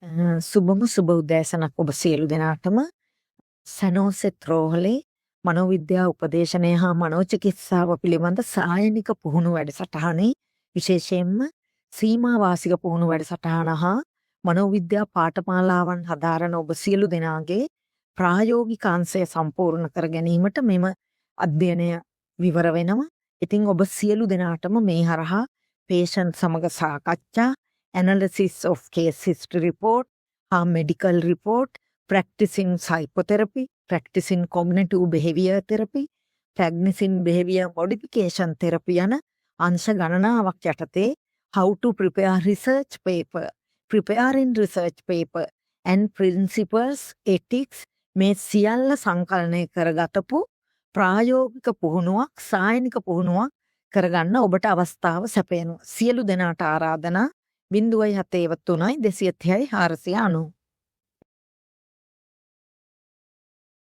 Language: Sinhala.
සුබම සුබ උදෑසනක් ඔබ සියලු දෙනාටම. සැනෝසෙත් රෝහලේ මනෝවිද්‍යා උපදේශනය හා මනෝචිකිත්සාව පිළිබඳ සායනික පුහුණු වැඩසටහනේ විශේෂයෙන්ම සීමාවාසික පුහුණු වැඩසටහන හා මනෝවිද්‍යා පාඨමාලාවන් හදාරන ඔබ සියලු දෙනාගේ ප්‍රායෝගික අංශය සම්පූර්ණ කර ගැනීමට මෙම අධ්‍යයනය විවර වෙනවා. ඉතින් ඔබ සියලු දෙනාටම මේ හරහා patient සමග සාකච්ඡා, analysis of case history report, medical report, practicing psychotherapy, practicing cognitive behavior therapy, practicing behavior modification therapy යන අංශ ගණනාවක් යටතේ how to prepare research paper, preparing research paper and principles, ethics මේ සියල්ල සංකලනය කරගතපු ප්‍රායෝගික පුහුණුවක්, සායනික පුහුණුවක් කරගන්න ඔබට අවස්ථාව සැපයනවා. සියලු දෙනාට ආරාධනා 073 230 490